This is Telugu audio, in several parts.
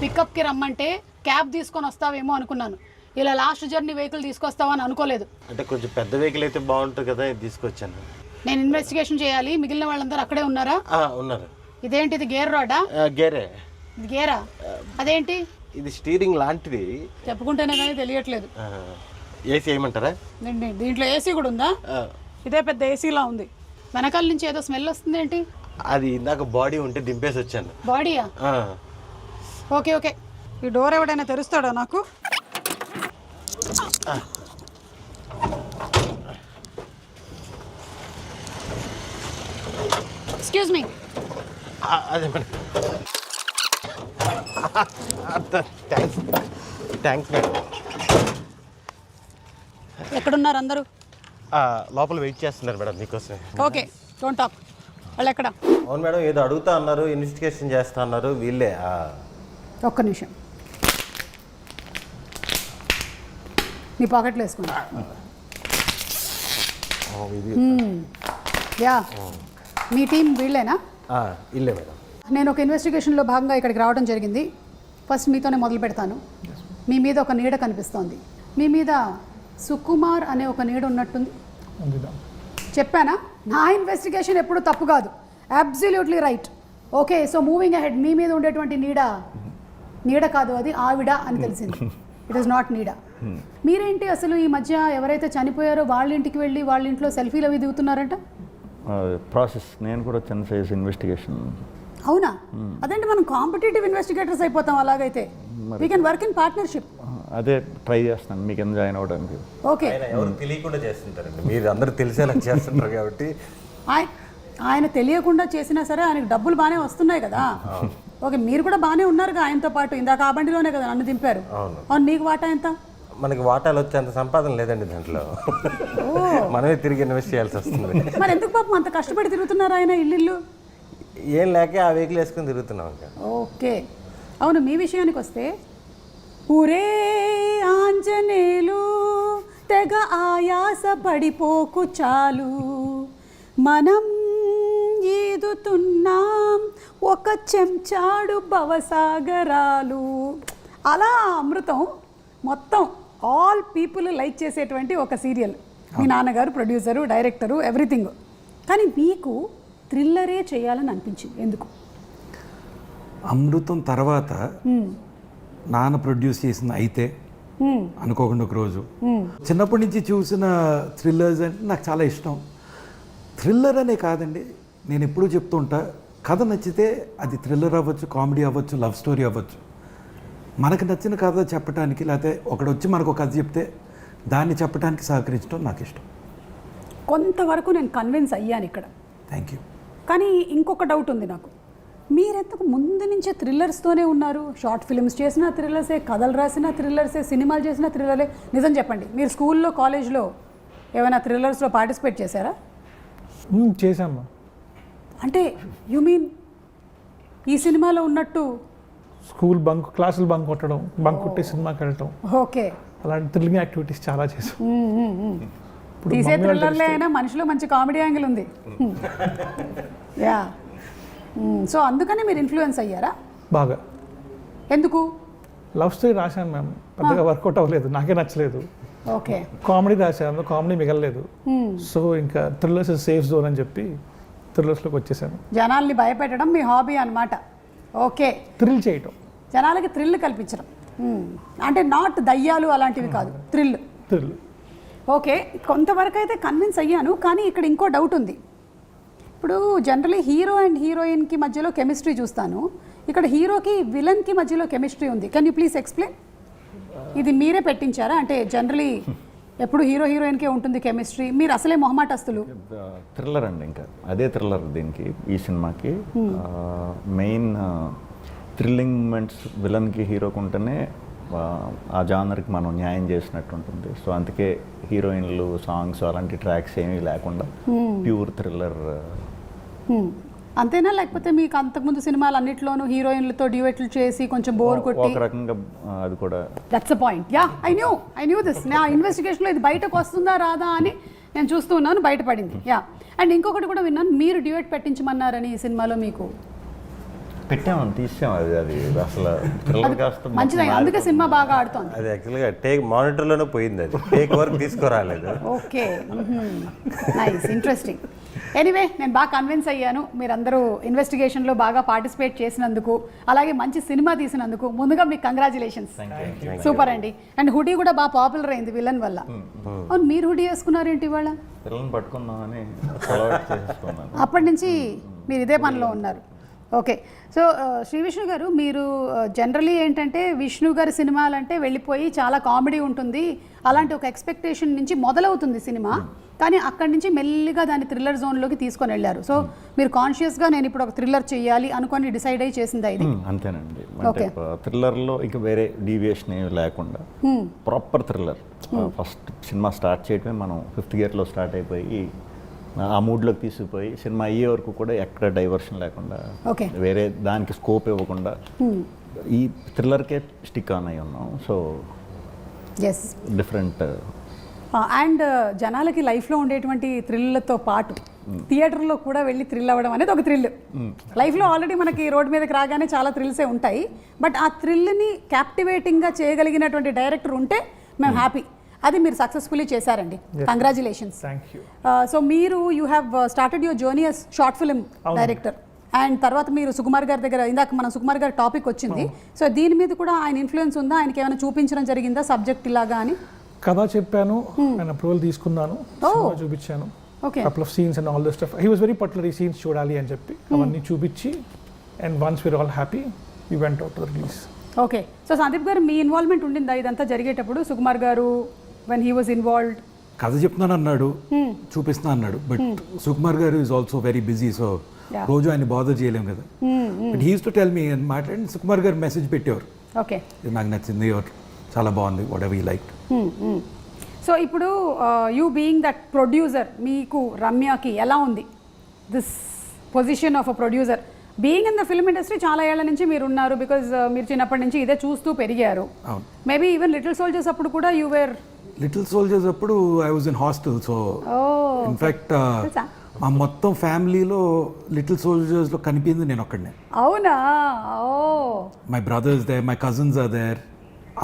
పికప్కి రమ్మంటే క్యాబ్ తీసుకొని వస్తావేమో అనుకున్నాను, ఇలా లాస్ట్ జర్నీ వెహికల్ తీసుకొస్తావని అనుకోలేదు. అంటే కొంచెం పెద్ద వెహికల్ అయితే బాగుంటుంది కదా, ఇది తీసుకొచ్చాను. నేను ఇన్వెస్టిగేషన్ చేయాలి, మిగిలిన వాళ్ళందరూ అక్కడే ఉన్నారా? ఉన్నారు. ఇదేంటి, ఇది గేర్ రాడా? గేరే. ఇది గేరా? అదేంటి? ఇది స్టీరింగ్ లాంటిది. చెప్పుకుంటేనే కానీ తెలియట్లేదు. ఏసీ వేయమంటారా? దీంట్లో ఏసీ కూడా ఉందా? ఇదే పెద్ద ఏసీలా ఉంది. వెనకాల నుంచి ఏదో స్మెల్ వస్తుంది ఏంటి? అది ఇందాక బాడీ ఉంటే దింపేసి వచ్చాను. బాడీయా? Okay okay. ఈ డోర్ ఎవడైనా తెరుస్తాడా నాకు? Excuse me. అదే మేడం. Thanks madam. ఎక్కడున్నారు అందరూ? లోపల వెయిట్ చేస్తున్నారు మేడం మీకోసమే. Okay, don't talk. వాళ్ళు ఎక్కడ? అవును మేడం, ఏదో అడుగుతా అన్నారు, ఇన్వెస్టిగేషన్ చేస్తా అన్నారు. వీళ్ళే. ఒక్క నిమిషం, నీ పాకెట్లో వేసుకున్నా. యా, మీ టీం వీళ్ళేనా? ఇల్లే మేడం. నేను ఒక ఇన్వెస్టిగేషన్లో భాగంగా ఇక్కడికి రావడం జరిగింది. ఫస్ట్ మీతోనే మొదలు పెడతాను. మీ మీద ఒక నీడ కనిపిస్తోంది. మీ మీద సుకుమార్ అనే ఒక నీడ ఉన్నట్టుంది. చెప్పానా? నా ఇన్వెస్టిగేషన్ ఎప్పుడు తప్పు కాదు. Absolutely right. Okay, so moving ahead. మీ మీద ఉండేటువంటి నీడ కాదు, అది ఆవిడ అని తెలిసింది. ఇట్ ఈస్ నాట్ నీడ. మీరేంటి అసలు ఈ మధ్య ఎవరైతే చనిపోయారో వాళ్ళ ఇంటికి వెళ్ళి వాళ్ళ ఇంట్లో సెల్ఫీలు అవి దిగుతున్నారంట? ప్రాసెస్ నేను కూడా చిన్న సైజ్ ఇన్వెస్టిగేషన్. అవునా? అదేంటి, మనం కాంపిటేటివ్ ఇన్వెస్టిగేటర్స్ అయిపోతాం అలాగైతే. We can work in partnership. అదే ట్రై చేస్తాను మీకు ఎందుకు జాయిన్ అవ్వడానికి. ఓకే, ఎవరు తెలియకుండా చేస్తుంటారండి, మీరు అందరూ తెలిసేలా చేస్తుంటారు కాబట్టి. ఆయన తెలియకుండా చేసినా సరే ఆయనకు డబ్బులు బాగానే వస్తున్నాయి కదా. ఓకే, మీరు కూడా బాగానే ఉన్నారుగా ఆయనతో పాటు. ఇందాక ఆ బండిలోనే కదా నన్ను దింపారు. అవును, నీకు వాటా ఎంత? మనకి వాటాలు వచ్చేంత సంపాదన లేదండి దాంట్లో. మనమే తిరిగి ఇన్వెస్ట్ చేయాల్సి వస్తుంది. మరి ఎందుకు పాపం అంత కష్టపడి తిరుగుతున్నారు ఆయన ఇల్లు? ఏం లేక ఆ వెహికల్ వేసుకుని తిరుగుతున్నాం ఇంకా. ఓకే, అవును. మీ విషయానికి వస్తే, ఊరే ఆంజనేయులు తెగ ఆయాస పడిపోకు చాలు, మనం ఈదుతున్నాం ఒక చెంచాడు భవసాగరాలు. అలా అమృతం మొత్తం ఆల్ పీపుల్ లైక్ చేసేటువంటి ఒక సీరియల్. మీ నాన్నగారు ప్రొడ్యూసరు, డైరెక్టరు, ఎవ్రీథింగ్. కానీ మీకు థ్రిల్లరే చేయాలని అనిపించింది ఎందుకు? అమృతం తర్వాత నాన్న ప్రొడ్యూస్ చేసిన అయితే అనుకోకుండా ఒక రోజు, చిన్నప్పటి నుంచి చూసిన థ్రిల్లర్స్ అంటే నాకు చాలా ఇష్టం. థ్రిల్లర్ అనే కాదండి, నేను ఎప్పుడూ చెప్తుంటా, కథ నచ్చితే అది థ్రిల్లర్ అవ్వచ్చు, కామెడీ అవ్వచ్చు, లవ్ స్టోరీ అవ్వచ్చు. మనకు నచ్చిన కథ చెప్పడానికి, లేకపోతే ఒకడు వచ్చి మనకు ఒక కథ చెప్తే దాన్ని చెప్పడానికి సహకరించడం నాకు ఇష్టం. కొంతవరకు నేను కన్విన్స్ అయ్యాను ఇక్కడ. Thank you. కానీ ఇంకొక డౌట్ ఉంది నాకు. మీరెంతకు ముందు నుంచే థ్రిల్లర్స్తోనే ఉన్నారు? షార్ట్ ఫిల్మ్స్ చేసిన థ్రిల్లర్సే, కథలు రాసిన థ్రిల్లర్సే, సినిమాలు చేసిన థ్రిల్లరే. నిజం చెప్పండి, మీరు స్కూల్లో, కాలేజ్లో ఏమైనా థ్రిల్లర్స్లో పార్టిసిపేట్ చేశారా? చేశామ్మా. అంటే యు మీన్ ఈ సినిమాలో ఉన్నట్టు స్కూల్ బంక్, క్లాసులు బంక్ కొట్టడం, బంక్ కొట్టి సినిమాకి వెళ్ళటం, ఓకే, అలాంటి థ్రిల్లింగ్ యాక్టివిటీస్ చాలా చేసాం. తీసే థ్రిల్లర్లే అయినా మనిషిలో మంచి కామెడీ యాంగిల్ ఉంది. యా, సో అందుకని మీరు ఇన్ఫ్లుయెన్స్ అయ్యారా బాగా? ఎందుకు? లవ్ స్టోరీ రాశాను మ్యామ్, పెద్దగా వర్కౌట్ అవ్వలేదు, నాకే నచ్చలేదు. ఓకే, కామెడీ రాశాను, కామెడీ మిగలలేదు. సో ఇంకా థ్రిల్లర్స్ సేఫ్ జోన్ అని చెప్పి థ్రిల్లర్స్లోకి వచ్చేసాను. జనాల్ని భయపెట్టడం మీ హాబీ అన్నమాట. ఓకే, థ్రిల్ చేయటం, జనాలకి థ్రిల్ కల్పించడం. అంటే నాట్ దయ్యాలు అలాంటివి కాదు, థ్రిల్. ఓకే, కొంతవరకు అయితే కన్విన్స్ అయ్యాను. కానీ ఇక్కడ ఇంకో డౌట్ ఉంది. ఇప్పుడు జనరలీ హీరో అండ్ హీరోయిన్కి మధ్యలో కెమిస్ట్రీ చూస్తాను, ఇక్కడ హీరోకి విలన్కి మధ్యలో కెమిస్ట్రీ ఉంది. Can you please explain? ఇది మీరే పెట్టించారా? అంటే జనరలీ ఎప్పుడు హీరో హీరోయిన్కే ఉంటుంది కెమిస్ట్రీ, మీరు అసలే మొహమాటస్తులు. థ్రిల్లర్ అండి, ఇంకా అదే థ్రిల్లర్ దీనికి, ఈ సినిమాకి. మెయిన్ థ్రిల్లింగ్ మూమెంట్స్ విలన్కి హీరోకి ఉంటేనే ఆ జానర్కి మనం న్యాయం చేసినట్టు ఉంటుంది. సో అందుకే హీరోయిన్లు, సాంగ్స్ అలాంటి ట్రాక్స్ ఏమీ లేకుండా ప్యూర్ థ్రిల్లర్. అంతేనా? లేకపోతే మీకు అంతకుముందు సినిమాలు అన్నిట్లోనూ హీరోయిన్లతో డ్యూయెట్లు చేసి కొంచెం బోర్ కొట్టి? ఒక రకంగా అది కూడా. That's the point. Yeah, I knew this. నా ఇన్వెస్టిగేషన్లో ఇది బయటకు వస్తుందా రాదా అని నేను చూస్తూ ఉన్నాను, బయటపడింది. యా, అండ్ ఇంకొకటి కూడా విన్నాను, మీరు డ్యూయెట్ పెట్టించమన్నారని ఈ సినిమాలో మీకు. పెట్టామని తీసాం అది అసలు థ్రిల్లర్ కాస్త మంచిది, అందుకే సినిమా బాగా ఆడుతోంది. అది యాక్చువల్గా మానిటర్లోనే పోయింది, అది టేక్ వర్క్ తీసుకురాలేదు. Okay, nice, interesting. ఎనీవే, నేను బాగా కన్విన్స్ అయ్యాను. మీరందరూ ఇన్వెస్టిగేషన్లో బాగా పార్టిసిపేట్ చేసినందుకు, అలాగే మంచి సినిమా తీసినందుకు ముందుగా మీకు కంగ్రాచులేషన్స్. సూపర్ అండి. అండ్ హుడీ కూడా బాగా పాపులర్ అయింది విలన్ వల్ల. అవును, మీరు హుడీ వేసుకున్నారేంటి ఇవాళ? పిల్లల్ని పట్టుకుందామని అలవాటు చేసుకున్నాను. అప్పటి నుంచి మీరు ఇదే పనిలో ఉన్నారు. ఓకే, సో శ్రీ విష్ణు గారు, మీరు జనరలీ ఏంటంటే విష్ణు గారి సినిమాలంటే వెళ్ళిపోయి చాలా కామెడీ ఉంటుంది, అలాంటి ఒక ఎక్స్పెక్టేషన్ నుంచి మొదలవుతుంది సినిమా, కానీ అక్కడి నుంచి మెల్లిగా దాన్ని థ్రిల్లర్ జోన్లోకి తీసుకొని వెళ్ళారు. సో మీరు కాన్షియస్గా నేను ఇప్పుడు ఒక థ్రిల్లర్ చేయాలి అనుకొని డిసైడ్ అయ్యి చేసిందా ఇది? అంతేనండి. అంటే థ్రిల్లర్లో ఇక వేరే డీవియేషన్ ఏమి లేకుండా proper thriller. First cinema start చేయడమే మనం 5th గేర్లో స్టార్ట్ అయిపోయి ఆ మూడ్లోకి తీసుకుపోయి సినిమా అయ్యే వరకు కూడా ఎక్కడ డైవర్షన్ లేకుండా, వేరే దానికి స్కోప్ ఇవ్వకుండా ఈ థ్రిల్లర్కే స్టిక్ ఆన్ అయి ఉన్నాం. So yes, different. అండ్ జనాలకి లైఫ్లో ఉండేటువంటి థ్రిల్లతో పాటు థియేటర్లో కూడా వెళ్ళి థ్రిల్ అవ్వడం అనేది ఒక థ్రిల్. లైఫ్లో ఆల్రెడీ మనకి రోడ్ మీదకి రాగానే చాలా థ్రిల్సే ఉంటాయి, బట్ ఆ థ్రిల్ని క్యాప్టివేటింగ్గా చేయగలిగినటువంటి డైరెక్టర్ ఉంటే మేము హ్యాపీ. అది మీరు సక్సెస్ఫుల్లీ చేశారండి, కంగ్రాచులేషన్స్. Thank you. సో మీరు you have started your journey as short film director, and తర్వాత మీరు సుకుమార్ గారి దగ్గర, ఇందాక మన సుకుమార్ గారి టాపిక్ వచ్చింది, సో దీని మీద కూడా ఆయన ఇన్ఫ్లుయెన్స్ ఉందా? ఆయనకి ఏమైనా చూపించడం జరిగిందా సబ్జెక్ట్ ఇలాగా అని? కథ చెప్పాను, ఆయన అప్రూవల్ తీసుకున్నాను, సినిమా చూపించాను, couple of scenes and all this stuff. He was very particular, ఈ సీన్స్ చూడాలి అని చెప్పి అవన్నీ చూపించి, and once we're all happy we went out to the release. Okay, so Sandeep గారు మీ ఇన్వాల్వ్మెంట్ ఉండిందా ఇదంతా జరిగేటప్పుడు? సుకుమార్ గారు when he was involved? కథ చెప్తున్నాను అన్నాడు, చూపిస్తున్నా అన్నాడు, బట్ సుకుమార్ గారు is also very busy, so రోజు ఆయన బాధ చేయలేం కదా. But he use to tell me అని మాట్లాడి సుకుమార్ గారు మెసేజ్ పెట్టేవారు, ఓకే ఇది నాకు నచ్చింది, చాలా బాగుంది, what ever you like. So ఇప్పుడు యూ బీయింగ్ దట్ ప్రొడ్యూసర్, మీకు రమ్యకి ఎలా ఉంది this position of a producer? Being in the film industry చాలా ఏళ్ల నుంచి మీరు ఉన్నారు, బికాజ్ మీరు చిన్నప్పటి నుంచి ఇదే చూస్తూ పెరిగారు. మేబీ ఈవెన్ లిటిల్ సోల్జర్స్ అప్పుడు కూడా యూ వేర్ లిటిల్ సోల్జర్స్ అప్పుడు I was in hostel, so in fact మా మొత్తం ఫ్యామిలీలో లిటిల్ సోల్జర్స్లో కనిపించింది నేను ఒక్కడనే. అవునా? My brothers there, my cousins are there,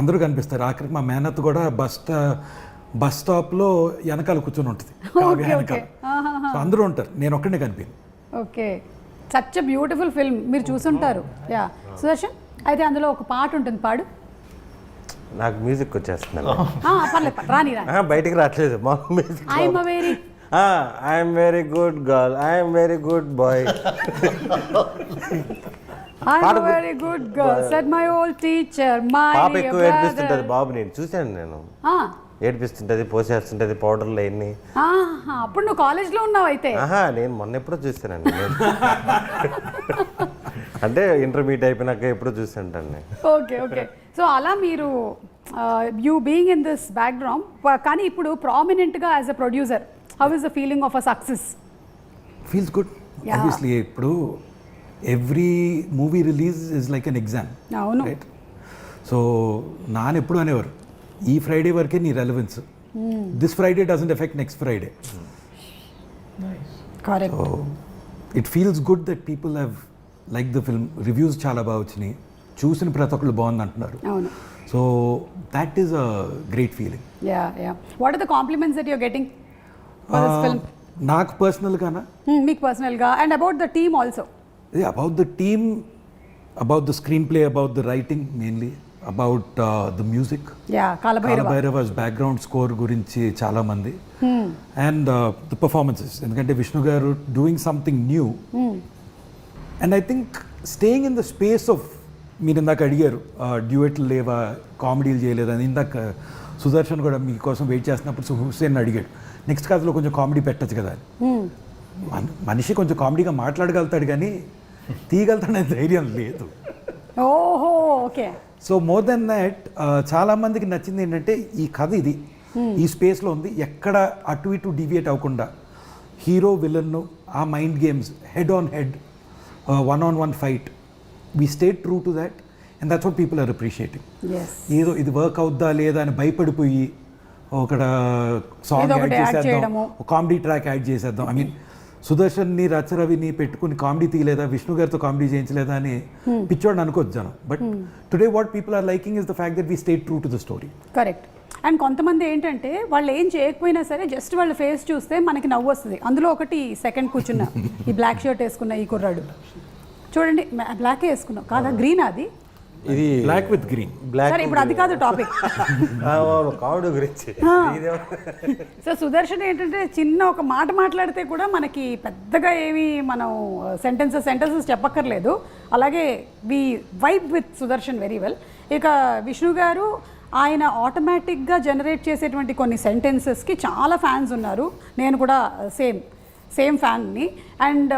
అందరూ కనిపిస్తారు. ఆఖరికి మా మేనత్ కూడా బస్ స్టాప్లో వెనకాల కూర్చొని ఉంటుంది, వెనకాల, సో అందరూ ఉంటారు, నేను ఒక్కడనే కనిపించింది. Okay, such a beautiful film, మీరు చూసుంటారు. యా, సుదర్శన్, అయితే అందులో ఒక పాట ఉంటుంది, పాడు. నాకు మ్యూజిక్ వచ్చేస్తున్నాను, పర్లేదు, రాని బయటికి రావట్లేదు. మా music I'm very good girl, I'm very good boy, I'm a very good girl, said my old teacher, my పాప dear ఎక్కువ brother. ఏడిపిస్తుంటది బాబు, నేను చూశాను, నేను ఏడిపిస్తుంటది, పోసేస్తుంటది పౌడర్లు అన్ని. అప్పుడు నువ్వు కాలేజ్లో ఉన్నావు అయితే? నేను మొన్న ఎప్పుడో చూసానండి, అంటే ఇంటర్మీడియట్ అయిపోయినాక ఎప్పుడో చూసాంటండి. ఓకే ఓకే, సో అలా మీరు you being in this background, కానీ ఇప్పుడు ప్రామినెంట్గా as a producer, how is the feeling of a success? Feels good obviously. ఇప్పుడు every movie release is like an exam, అవును, రైట్? సో నాన్న ఎప్పుడు అనేవారు, ఈ ఫ్రైడే వరకే నీ relevance, this Friday doesn't affect next Friday. Correct. So it feels good that people have like the film, reviews చాలా బాగా వచ్చినాయి, చూసిన ప్రతి ఒక్కళ్ళు బాగుంది అంటున్నారు. అవును, so that is a great feeling. Yeah yeah, what are the compliments that you are getting for this film? నాకు పర్సనల్గానా? మీకు పర్సనల్గా, and about the team also. About the team, about the screenplay, about the writing mainly, about the music. Yeah, Kalabhairava's background score gurinchi chaala mandi, and the performances. Endukante Vishnu garu doing something new, and I think staying in the space of, మీరు ఇందాక అడిగారు డ్యూయెట్లు లేవా, కామెడీలు చేయలేదు అని. ఇందాక సుదర్శన్ కూడా మీకోసం వెయిట్ చేస్తున్నప్పుడు హుస్సేన్ అడిగాడు, నెక్స్ట్ కథలో కొంచెం కామెడీ పెట్టచ్చు కదా అని. మనిషి కొంచెం కామెడీగా మాట్లాడగలుగుతాడు కానీ తీయగలుగుతాడనే ధైర్యం లేదు. ఓహో, okay. So more than that చాలామందికి నచ్చింది ఏంటంటే ఈ కథ ఇది ఈ స్పేస్లో ఉంది, ఎక్కడ అటు ఇటు డివియేట్ అవ్వకుండా హీరో విలన్ను ఆ mind games, head on head, one fight, we stayed true to that, and that's what people are appreciating. ఏదో ఇది వర్క్ అవుద్దా లేదా అని భయపడిపోయి ఒక సాంగ్ యాడ్ చేసేద్దాం, కామెడీ ట్రాక్ యాడ్ చేసేద్దాం. ఐ మీన్ సుదర్శన్ని రచరవిని పెట్టుకుని కామెడీ తీయలేదా, విష్ణు గారితో కామెడీ చేయించలేదా అని పిచ్చోడిని అనుకోవచ్చు జనం. But today what people are liking is the fact that we stay true to the story. Correct. And కొంతమంది ఏంటంటే వాళ్ళు ఏం చేయకపోయినా సరే జస్ట్ వాళ్ళ ఫేస్ చూస్తే మనకి నవ్వు వస్తుంది. అందులో ఒకటి సెకండ్ కూర్చున్న ఈ బ్లాక్ షర్ట్ వేసుకున్న ఈ కుర్రాడు చూడండి, బ్లాకే వేసుకున్నావు కాదా, గ్రీన్ అది ఇది బ్లాక్ విత్ గ్రీన్. సరే ఇప్పుడు అది కాదు టాపిక్. కావుడు గురించి సో సుదర్శన్ ఏంటంటే చిన్న ఒక మాట మాట్లాడితే కూడా మనకి పెద్దగా ఏమి మనం సెంటెన్సెస్ చెప్పక్కర్లేదు. అలాగే we vibe with Sudarshan very well. ఇక విష్ణు గారు ఆయన ఆటోమేటిక్గా జనరేట్ చేసేటువంటి కొన్ని సెంటెన్సెస్కి చాలా ఫ్యాన్స్ ఉన్నారు. నేను కూడా సేమ్ ఫ్యాన్ని. అండ్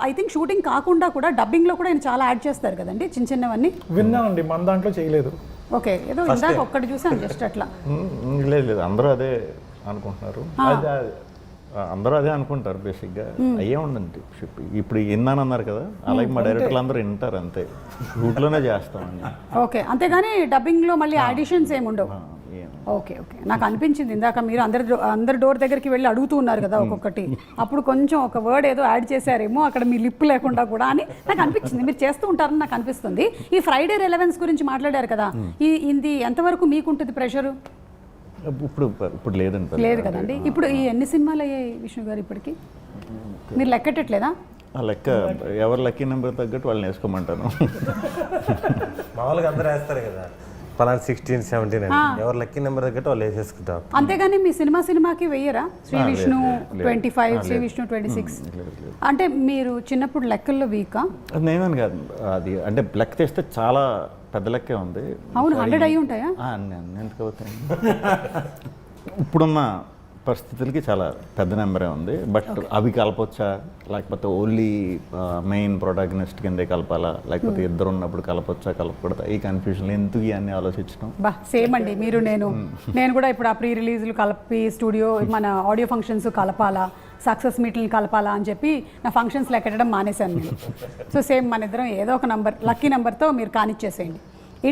ఐ థింక్ షూటింగ్ కాకుండా కూడా డబ్బింగ్లో కూడా ఆయన చాలా యాడ్ చేస్తారు కదండి, చిన్న చిన్నవన్నీ. విన్నామండి, మన దాంట్లో చేయలేదు. ఓకే, ఏదో ఇందాక ఒక్కటి చూసాను జస్ట్ అట్లా. లేదు అందరూ అదే అనుకుంటున్నారు, అందరూ అదే అనుకుంటారు బేసిక్గా. అయ్యే ఉండండి ఇప్పుడు విన్నానన్నారు కదా, అలాగే మా డైరెక్టర్లు అందరూ వింటారు అంతే, రూట్లోనే చేస్తామండి. ఓకే, అంతేగాని డబ్బింగ్లో మళ్ళీ ఆడిషన్స్ ఏమి ఉండవు. ఓకే, నాకు అనిపించింది ఇందాక మీరు అందరి డోర్ దగ్గరికి వెళ్ళి అడుగుతూ ఉన్నారు కదా ఒక్కొక్కటి, అప్పుడు కొంచెం ఒక వర్డ్ ఏదో యాడ్ చేశారేమో అక్కడ మీ లిప్ లేకుండా కూడా అని నాకు అనిపించింది. మీరు చేస్తూ ఉంటారని నాకు అనిపిస్తుంది. ఈ ఫ్రైడే రెలవెన్స్ గురించి మాట్లాడారు కదా, ఇది ఎంతవరకు మీకుంటుంది ప్రెషరు? ఇప్పుడు లేదండి. లేదు కదండి. ఇప్పుడు ఈ ఎన్ని సినిమాలు అయ్యాయి విష్ణు గారు ఇప్పటికి, మీరు లెక్కెట్టట్లేదా? ఆ లెక్క ఎవరు లక్కీ నెంబర్ తగ్గట్టు వాళ్ళని వేసుకోమంటాను. మామూలుగా అందరూ వేస్తారు కదా, పలానా 16, 17 అని, ఎవరు లక్కీ నెంబర్ తగ్గట్టు వాళ్ళు వేసేసుకుంటారు. అంతేగాని మీ సినిమాకి వెయ్యరా? శ్రీ విష్ణు 25, శ్రీ విష్ణు 26 అంటే మీరు చిన్నప్పుడు లెక్కల్లో వీకా? నేనని కాదు, అది అంటే లెక్క తెస్తే చాలా పెద్ద లెక్కే ఉంది. అవును, 100 అయి ఉంటాయా? ఎందుకు అవుతాయి, ఇప్పుడున్న పరిస్థితులకి చాలా పెద్ద నెంబరే ఉంది. బట్ అవి కలపొచ్చా, లేకపోతే ఓన్లీ మెయిన్ ప్రొటాగనిస్ట్ కిందే కలపాలా, లేకపోతే ఇద్దరు ఉన్నప్పుడు కలపొచ్చా కలపకూడదా, ఈ కన్ఫ్యూజన్ ఎందుకు ఇవన్నీ ఆలోచించడం. సేమ్ అండి, మీరు నేను కూడా ఇప్పుడు ఆ ప్రీ రిలీజ్లు కలిపి స్టూడియో మన ఆడియో ఫంక్షన్స్ కలపాలా, సక్సెస్ మీట్లను కలపాలా అని చెప్పి నా ఫంక్షన్స్ లెక్కడం మానేశాను నేను. సో సేమ్ మన ఇద్దరం ఏదో ఒక నంబర్ లక్కీ నెంబర్తో మీరు కానిచ్చేసేయండి.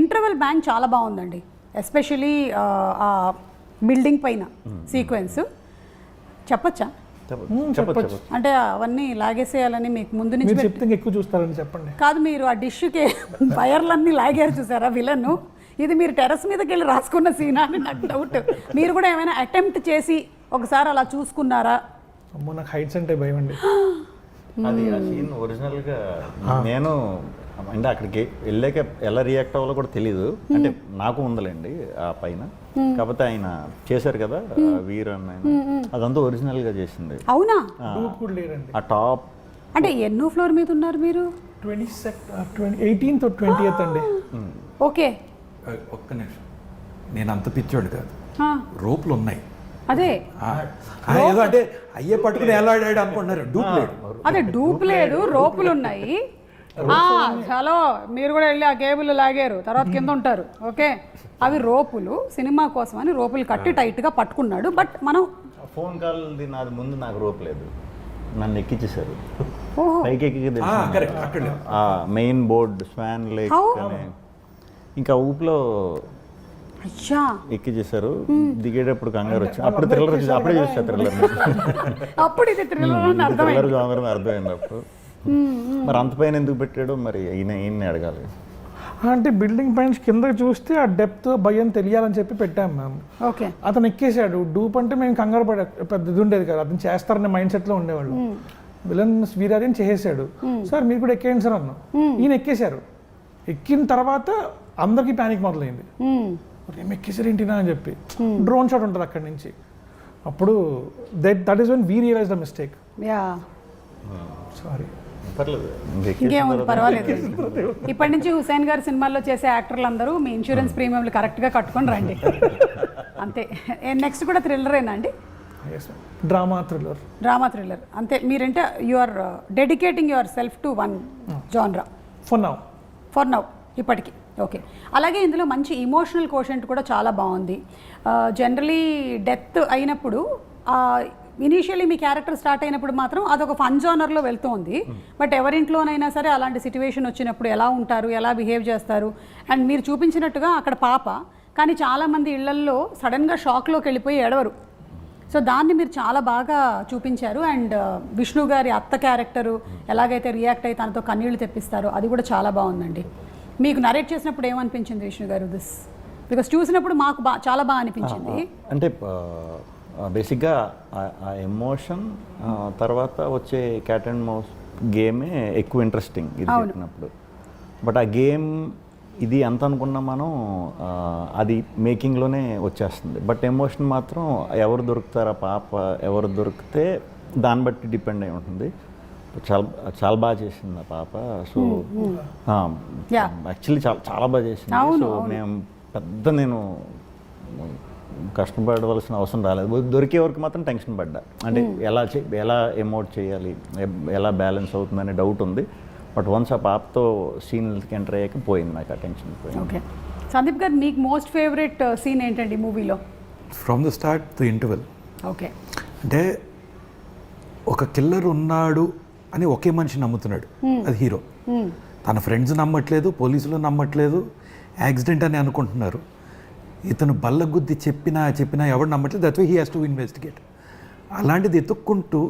ఇంటర్వెల్ బ్యాంక్ చాలా బాగుందండి, ఎస్పెషలీ ఆ బిల్డింగ్ పైన సీక్వెన్స్ చెప్పచ్చా? చెప్పచ్చు. అంటే అవన్నీ లాగేసేయాలని మీకు ముందు నుంచి చెప్తే ఎక్కువ చూస్తారని చెప్పండి. కాదు, మీరు ఆ డిష్కి వైర్లన్నీ లాగారు చూసారా విలన్, ఇది మీరు టెర్రస్ మీదకి వెళ్ళి రాసుకున్న సీనా అని నాకు డౌట్. మీరు కూడా ఏమైనా అటెంప్ట్ చేసి ఒకసారి అలా చూసుకున్నారా? అమ్మో, నాకు హైట్స్ అంటే భయం అండి. అది ఆ సీన్ ఒరిజినల్గా నేను అంటే అక్కడికి వెళ్ళాక ఎలా రియాక్ట్ అవ్వాలో కూడా తెలీదు. అంటే నాకు ఉందలేండి ఆ పైన, కాకపోతే ఆయన చేశారు కదా వీర్ అన్న, అదంతా ఒరిజినల్గా చేసింది. అవునా? ఆ టాప్ అంటే ఎన్నో ఫ్లోర్ మీద ఉన్నారు మీరు? 18th or 20th అండి. ఓకే, ఒక్క నిమిషం, నేను అంత పిచ్చోడు కాదు, రోపులు ఉన్నాయి. అదే ఏదో అంటే అయ్యే పట్టుకుని ఎలాడాడు అనుకుంటున్నారు, డూప్ లేదు. అదే డూప్ లేదు, రోపులు ఉన్నాయి. హలో, మీరు కూడా వెళ్ళి ఆ కేబుల్ లాగారు, తర్వాత కింద ఉంటారు. ఓకే, అవి రోపులు, సినిమా కోసం అని రోపులు కట్టి టైట్గా పట్టుకున్నాడు. బట్ మనం ఫోన్ కాల్ నాది ముందు నాకు రోప్ లేదు, నన్ను ఎక్కించేశారు పైకి ఎక్కి మెయిన్ బోర్డ్ స్వాన్ లేక్ అని, ఇంకా ఊపులో ఎక్కించేశారు. దిగేటప్పుడు కంగారు వచ్చి అప్పుడు థ్రిల్లర్ అప్పుడే చూస్తారు, థ్రిల్లర్ జానర్ అర్థమైంది అప్పుడు. మరి అంత పైన ఎందుకు పెట్టాడో మరి ఈయన్ని అడగాలి. అంటే బిల్డింగ్ పైన కింద చూస్తే ఆ డెప్త్ భయం తెలియాలని చెప్పి పెట్టాం మ్యామ్. ఓకే, అతను ఎక్కేసాడు. డూప్ అంటే మేము కంగారు పడే పెద్దది ఉండేది కదా, అతను చేస్తారనే మైండ్ సెట్లో ఉండేవాళ్ళు. విలన్ వీరార్యన్ చేసేసాడు, సార్ మీరు కూడా ఎక్కేయండి సార్ అన్నాం. ఈయన ఎక్కేశారు. ఎక్కిన తర్వాత అందరికీ ప్యానిక్ మొదలైంది, ఏం ఎక్కేసారు ఏంటినా అని చెప్పి. డ్రోన్ షాట్ ఉంటుంది అక్కడి నుంచి. అప్పుడు that is when we realise the mistake. Sorry, ఇంకేముంది, పర్వాలేదు. ఇప్పటి నుంచి హుసేన్ గారి సినిమాల్లో చేసే యాక్టర్లు అందరూ మీ ఇన్సూరెన్స్ ప్రీమియంలు కరెక్ట్గా కట్టుకొని రండి, అంతే. నెక్స్ట్ కూడా థ్రిల్లరేనా అండి? డ్రామా థ్రిల్లర్ అంతే. మీరంటే you are dedicating yourself to one genre for now ఇప్పటికి. ఓకే, అలాగే ఇందులో మంచి ఇమోషనల్ కోషెంట్ కూడా చాలా బాగుంది. జనరలీ డెత్ అయినప్పుడు ఇనీషియల్లీ మీ క్యారెక్టర్ స్టార్ట్ అయినప్పుడు మాత్రం అదొక ఫన్ జోనర్లో వెళ్తూ ఉంది. బట్ ఎవరింట్లోనైనా సరే అలాంటి సిచ్యువేషన్ వచ్చినప్పుడు ఎలా ఉంటారు, ఎలా బిహేవ్ చేస్తారు. అండ్ మీరు చూపించినట్టుగా అక్కడ పాప, కానీ చాలామంది ఇళ్లల్లో సడన్గా షాక్లోకి వెళ్ళిపోయి ఏడవరు. సో దాన్ని మీరు చాలా బాగా చూపించారు. అండ్ విష్ణు గారి అత్త క్యారెక్టరు ఎలాగైతే రియాక్ట్ అయ్యి తనతో కన్నీళ్లు తెప్పిస్తారో అది కూడా చాలా బాగుందండి. మీకు నరేట్ చేసినప్పుడు ఏమనిపించింది విష్ణు గారు దిస్? బికాస్ చూసినప్పుడు మాకు చాలా బాగా అనిపించింది. అంటే బేసిక్గా ఆ ఎమోషన్ తర్వాత వచ్చే క్యాట్ అండ్ మౌస్ గేమే ఎక్కువ ఇంట్రెస్టింగ్ ఇది చెప్పినప్పుడు. బట్ ఆ గేమ్ ఇది ఎంత అనుకున్నా మనం అది మేకింగ్లోనే వచ్చేస్తుంది. బట్ ఎమోషన్ మాత్రం ఎవరు దొరుకుతారు, ఆ పాప ఎవరు దొరికితే దాన్ని బట్టి డిపెండ్ అయి ఉంటుంది. చాలా చాలా బాగా చేసింది ఆ పాప. సో యాక్చువల్లీ చాలా చాలా బాగా చేసింది. సో నేను కష్టపడవలసిన అవసరం రాలేదు. దొరికే వరకు మాత్రం టెన్షన్ పడ్డా. అంటే ఎలా ఎమోట్ చేయాలి, ఎలా బ్యాలెన్స్ అవుతుందనే డౌట్ ఉంది. బట్ వన్స్ ఆ పాపతో సీన్కి ఎంటర్ అయ్యాక పోయింది నాకు ఆ టెన్షన్ పోయింది. ఓకే సందీప్ గారు, మీకు మోస్ట్ ఫేవరెట్ సీన్ ఏంటండి మూవీలో? From the start the interval. Okay, అంటే ఒక కిల్లర్ ఉన్నాడు అని ఒకే మనిషి నమ్ముతున్నాడు, అది హీరో. తన ఫ్రెండ్స్ నమ్మట్లేదు, పోలీసులు నమ్మట్లేదు, యాక్సిడెంట్ అని అనుకుంటున్నారు. ఇతను బల్లగుద్ది చెప్పినా ఎవరు నమ్మట్లేదు. That's why he has to investigate. అలాంటిది ఎత్తుక్కుంటూ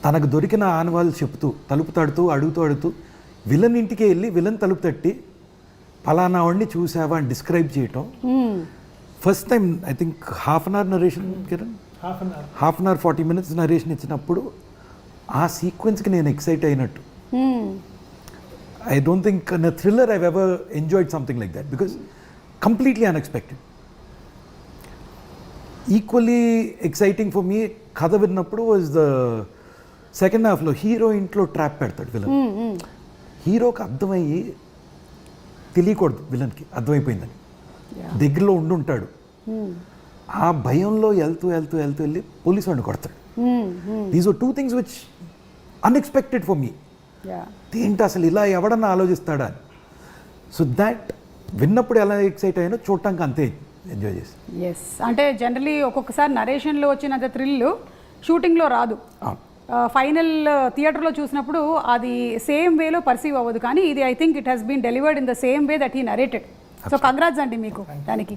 తనకు దొరికిన ఆనవాళ్ళు చెప్తూ తలుపు తడుతూ అడుగుతూ విలన్ ఇంటికి వెళ్ళి విలన్ తలుపు తట్టి పలానా వాడిని చూసావా అని డిస్క్రైబ్ చేయటం. First time I think half an hour narration, Kiran half an hour 40 minutes narration ఇచ్చినప్పుడు ఆ సీక్వెన్స్కి నేను ఎక్సైట్ అయినట్టు. I don't think in a thriller I've ever enjoyed something like that because completely unexpected. Equally exciting for me కథ విన్నప్పుడు was the second half లో హీరో ఇంట్లో ట్రాప్ పెడతాడు విలన్. హీరోకి అర్థమయ్యి తెలియకూడదు విలన్కి అర్థమైపోయిందని, దగ్గరలో ఉండుంటాడు. ఆ భయంలో వెళ్తూ వెళ్ళి పోలీసు వాడిని కొడతాడు. These are 2 things which unexpected for me. ఏంటి అసలు ఇలా ఎవడన్నా ఆలోచిస్తాడా అని. సో దాట్ విన్నప్పుడు ఎలా ఎక్సైట్ అయ్యానో చూడటానికి అంతే ఎంజాయ్ చేసి. ఎస్, అంటే జనరలీ ఒక్కొక్కసారి నరేషన్లో వచ్చినంత థ్రిల్ షూటింగ్లో రాదు. ఫైనల్ థియేటర్లో చూసినప్పుడు అది సేమ్ వేలో పర్సీవ్ అవ్వదు. కానీ ఇది I think it has been delivered in the same way that he narrated. So congrats అండి మీకు దానికి.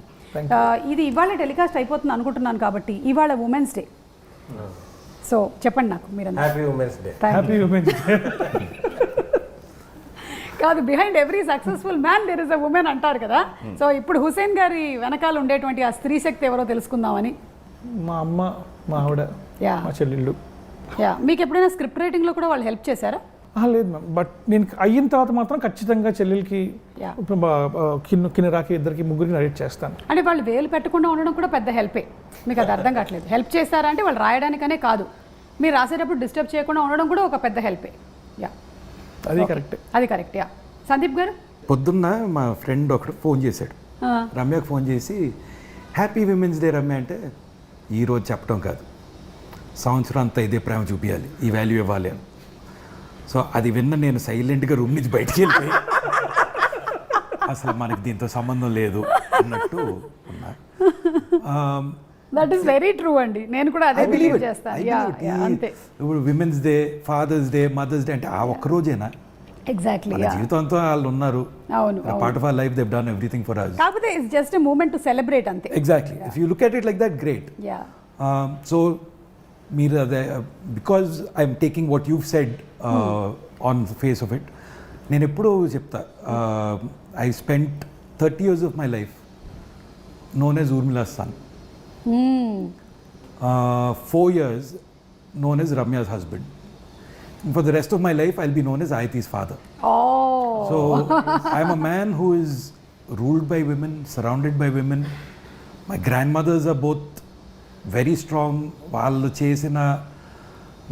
ఇది ఇవాళ టెలికాస్ట్ అయిపోతుంది అనుకుంటున్నాను కాబట్టి ఇవాళ ఉమెన్స్ డే. సో చెప్పండి నాకు మీరు. Happy women's day. Happy women's day. కాదు, behind every successful man there is a woman అంటారు కదా. సో ఇప్పుడు హుసేన్ గారి వెనకాల ఉండేటువంటి ఆ స్త్రీ శక్తి ఎవరో తెలుసుకుందామని. మా అమ్మ, మా ఆవిడ, మా చెల్లెళ్ళు. మీకు ఎప్పుడైనా స్క్రిప్ట్ రైటింగ్లో కూడా వాళ్ళు హెల్ప్ చేశారా? లేదు మ్యామ్, బట్ నేను అయిన తర్వాత మాత్రం ఖచ్చితంగా చెల్లెలకి, కిన్నెరాకి, ఇద్దరికి, ముగ్గురికి నరేట్ చేస్తాను. అంటే వాళ్ళు వేలు పెట్టకుండా ఉండడం కూడా పెద్ద హెల్పే. మీకు అది అర్థం కావట్లేదు. హెల్ప్ చేస్తారా అంటే వాళ్ళు రాయడానికనే కాదు, మీరు రాసేటప్పుడు డిస్టర్బ్ చేయకుండా ఉండడం కూడా ఒక పెద్ద హెల్పే. అది కరెక్ట్, అది కరెక్ట్. సందీప్ గారు, పొద్దున్న మా ఫ్రెండ్ ఒకడు ఫోన్ చేశాడు, రమ్యకు ఫోన్ చేసి హ్యాపీ విమెన్స్ డే రమ్య అంటే, ఈరోజు చెప్పడం కాదు, సంవత్సరం అంతా ఇదే ప్రేమ చూపించాలి, ఈ వాల్యూ ఇవ్వాలి అని. సో అది విన్న నేను సైలెంట్గా రూమ్ నుంచి బయటికి వెళ్ళిపోయి అసలు మనకి దీంతో సంబంధం లేదు అన్నట్టు ఉన్నా. దట్ ఈస్ వెరీ ట్రూ అండి. నేను కూడా అదే బిలీవ్ చేస్తాను. అంతే. ఇప్పుడు women's day, father's day, mother's day అంటే ఆ ఒక్క రోజేనా? ఎగ్జాక్ట్లీ. జీవితంతో వాళ్ళు ఉన్నారు. అవును. Part of our life they have done everything for us. కాకపోతే it's just a moment to celebrate అంతే. Exactly. If you look at it like that, great. So మీరు అదే, because I'm taking what you said on the face of it. నేను ఎప్పుడూ చెప్తా, I spent 30 years of my life known as Urmila's son. 4 years known as Ramya's husband. And for the rest of my life, I'll be known as Ayati's father. Oh. So I'm a man who is ruled by women, surrounded by women. My grandmothers are both very strong. Vallu chesina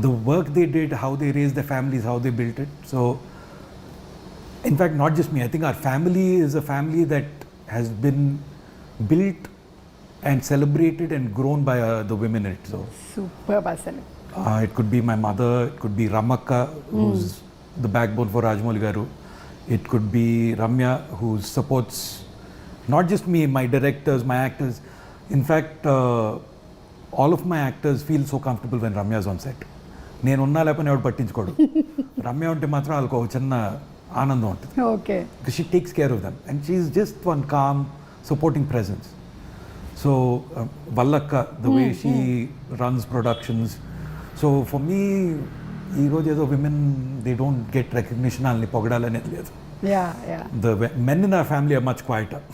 the work they did, how they raised their families, how they built it. So in fact, not just me, I think our family is a family that has been built and celebrated and grown by the women in it. So super asalu. It could be my mother, it could be Ramakka, who's the backbone for Rajamouli garu. It could be Ramya, who supports not just me, my directors, my actors. In fact, all of my actors feel so comfortable when Ramya is on set. నేను ఉన్నా లేకపోతే ఎవరు పట్టించుకోడు. రమ్య ఉంటే మాత్రం వాళ్ళకు ఒక చిన్న ఆనందం ఉంటుంది. Okay. Because she takes care of them and she is just one calm, supporting presence. So వల్లక్క the way she runs productions. So for me ఈరోజు ఏదో women they don't get recognition వాళ్ళని పొగడాలనేది లేదు. The men in our family are much quieter.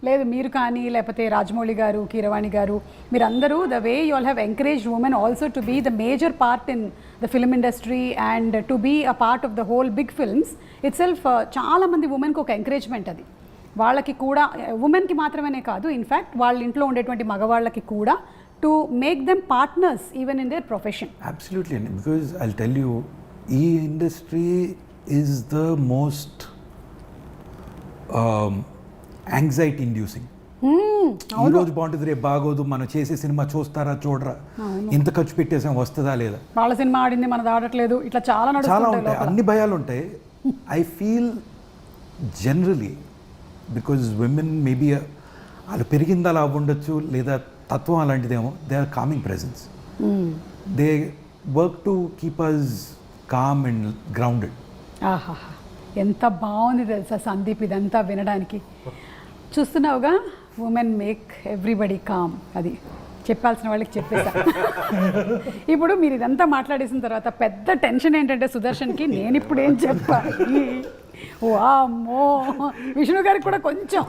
లేదు మీరు కానీ లేకపోతే రాజమౌళి గారు, కీరవాణి గారు, మీరందరూ the way you all have encouraged women also to be the major part in the film industry and to be a part of the whole big films it self. చాలామంది ఉమెన్కి ఒక ఎంకరేజ్మెంట్ అది. వాళ్ళకి కూడా, ఉమెన్కి మాత్రమే కాదు, ఇన్ఫ్యాక్ట్ వాళ్ళ ఇంట్లో ఉండేటువంటి మగవాళ్ళకి కూడా to make them partners even in there profession. Absolutely అండి, బికాజ్ ఐ టెల్ యూ ఈ industry is the most anxiety inducing. ఈరోజు బాగుంటుంది, రేపు బాగోదు, మనం చేసే సినిమా చూస్తారా చూడరా, ఇంత ఖర్చు పెట్టేసాం వస్తుందా లేదా, వాళ్ళ సినిమా ఆడింది మనది ఆడట్లేదు, ఇట్లా చాలా ఉంటాయి, అన్ని భయాలు ఉంటాయి. I feel generally because women maybe వాళ్ళు పెరిగింది అలా ఉండొచ్చు, లేదా తత్వం అలాంటిదేమో, they are calming presence. They work to keep us calm and grounded. ఆహా, ఎంత బాగుంది తెలుసా సందీప్ ఇదంతా వినడానికి. చూస్తున్నావుగా, ఉమెన్ మేక్ ఎవ్రీబడి కామ్. అది చెప్పాల్సిన వాళ్ళకి చెప్పేసా. ఇప్పుడు మీరు ఇదంతా మాట్లాడేసిన తర్వాత పెద్ద టెన్షన్ ఏంటంటే సుదర్శన్కి, నేను ఇప్పుడు ఏం చెప్పాలి. వామ్మో, విష్ణు గారికి కూడా కొంచెం